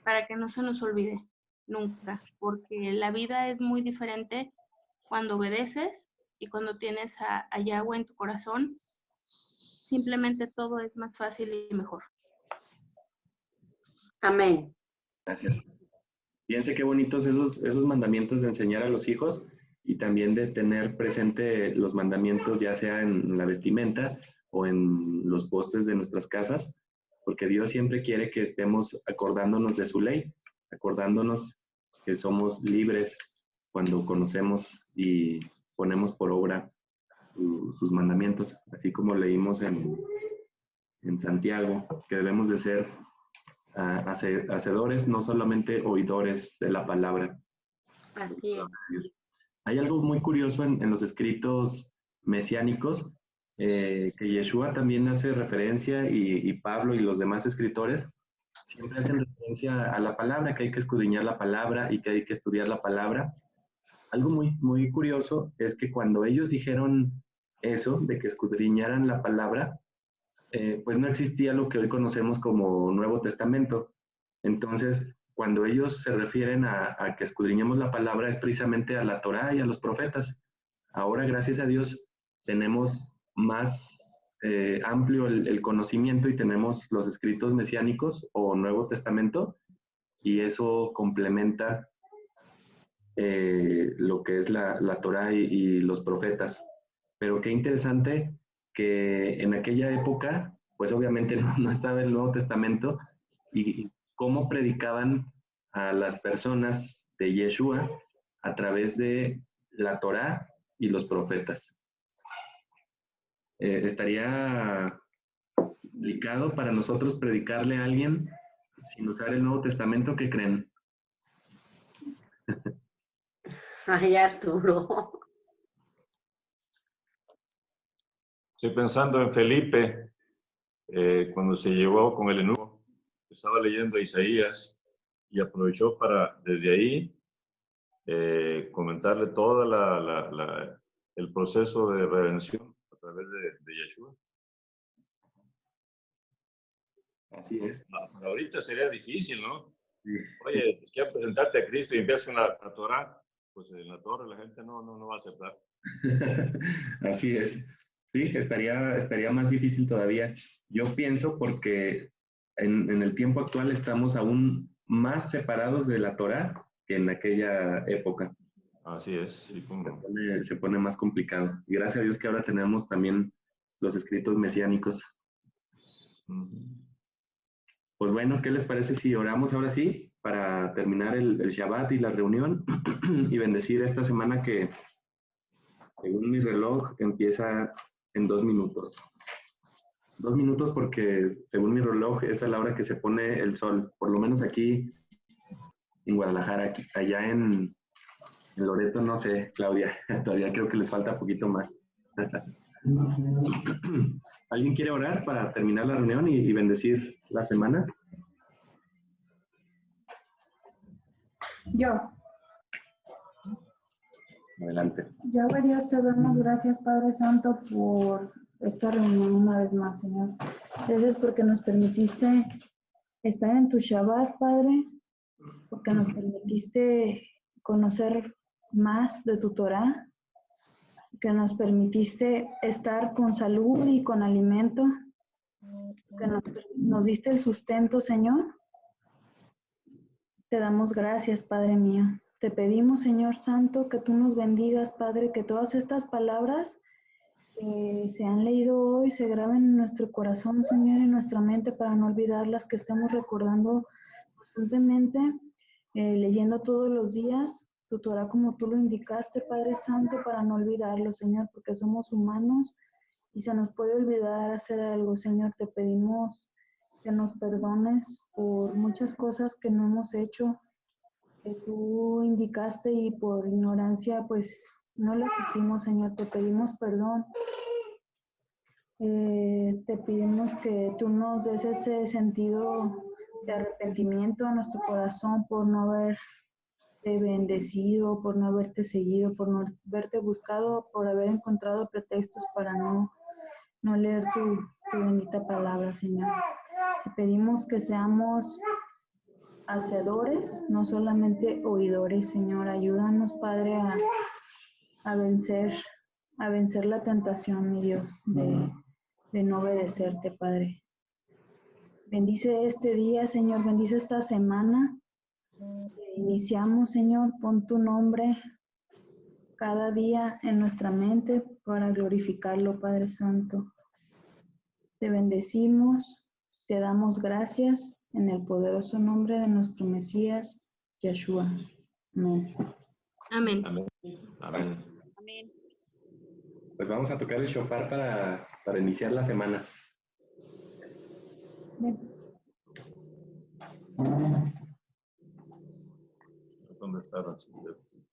para que no se nos olvide nunca, porque la vida es muy diferente cuando obedeces y cuando tienes a Yahweh en tu corazón. Simplemente todo es más fácil y mejor. Amén. Gracias. Fíjense qué bonitos esos mandamientos de enseñar a los hijos y también de tener presente los mandamientos, ya sea en la vestimenta o en los postes de nuestras casas, porque Dios siempre quiere que estemos acordándonos de su ley, acordándonos que somos libres cuando conocemos y ponemos por obra sus mandamientos, así como leímos en Santiago, que debemos de ser hacedores, no solamente oidores de la palabra. Así es. Hay algo muy curioso en los escritos mesiánicos, que Yeshua también hace referencia y Pablo y los demás escritores siempre hacen referencia a la palabra, que hay que escudriñar la palabra y que hay que estudiar la palabra. Algo muy curioso es que cuando ellos dijeron eso, de que escudriñaran la palabra, pues no existía lo que hoy conocemos como Nuevo Testamento. Entonces, cuando ellos se refieren a que escudriñemos la palabra, es precisamente a la Torá y a los profetas. Ahora, gracias a Dios, tenemos más amplio el conocimiento y tenemos los escritos mesiánicos o Nuevo Testamento, y eso complementa lo que es la Torá y los profetas. Pero qué interesante que en aquella época, pues obviamente no estaba el Nuevo Testamento, y cómo predicaban a las personas de Yeshua a través de la Torá y los profetas. Estaría complicado para nosotros predicarle a alguien sin usar el Nuevo Testamento. ¿Qué creen? Ay, Arturo. Estoy pensando en Felipe, cuando se llevó con el eunuco, estaba leyendo Isaías y aprovechó para, desde ahí, comentarle todo el proceso de redención a través de Yeshua. Así es. Para ahorita sería difícil, ¿no? Oye, quiero presentarte a Cristo y empiezas con la Torah. Pues en la Torah la gente no va a aceptar. Así es. Sí, estaría más difícil todavía. Yo pienso porque en el tiempo actual estamos aún más separados de la Torá que en aquella época. Así es. Sí, Se pone más complicado. Y gracias a Dios que ahora tenemos también los escritos mesiánicos. Pues bueno, ¿qué les parece si oramos ahora sí para terminar el Shabbat y la reunión y bendecir esta semana que, según mi reloj, empieza en 2 minutos? 2 minutos porque, según mi reloj, es a la hora que se pone el sol. Por lo menos aquí en Guadalajara, allá en Loreto, no sé, Claudia, todavía creo que les falta poquito más. ¿Alguien quiere orar para terminar la reunión y bendecir la semana? Yo. Adelante. Yahweh Dios, te damos gracias, Padre Santo, por esta reunión una vez más, Señor. Gracias porque nos permitiste estar en tu Shabbat, Padre, porque nos permitiste conocer más de tu Torah, que nos permitiste estar con salud y con alimento, que nos diste el sustento, Señor. Te damos gracias, Padre mío. Te pedimos, Señor Santo, que tú nos bendigas, Padre, que todas estas palabras que se han leído hoy se graben en nuestro corazón, Señor, en nuestra mente, para no olvidarlas, que estemos recordando constantemente, leyendo todos los días tu Torah como tú lo indicaste, Padre Santo, para no olvidarlo, Señor, porque somos humanos y se nos puede olvidar hacer algo, Señor. Te pedimos que nos perdones por muchas cosas que no hemos hecho, que tú indicaste y por ignorancia pues no las hicimos, Señor. Te pedimos perdón. Te pedimos que tú nos des ese sentido de arrepentimiento a nuestro corazón por no haber bendecido, por no haberte seguido, por no haberte buscado, por haber encontrado pretextos para no leer tu bendita palabra, Señor. Te pedimos que seamos hacedores, no solamente oidores, Señor. Ayúdanos, Padre, a vencer la tentación, mi Dios, de no obedecerte, Padre. Bendice este día, Señor, bendice esta semana. Iniciamos, Señor, pon tu nombre cada día en nuestra mente para glorificarlo, Padre Santo. Te bendecimos, te damos gracias en el poderoso nombre de nuestro Mesías, Yeshua. Amén. Amén. Amén. Amén. Amén. Pues vamos a tocar el shofar para iniciar la semana. ¿Dónde está la siguiente versículo?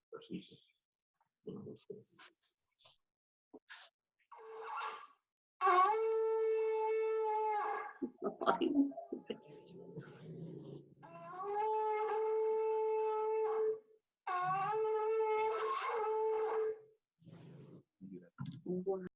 Bueno.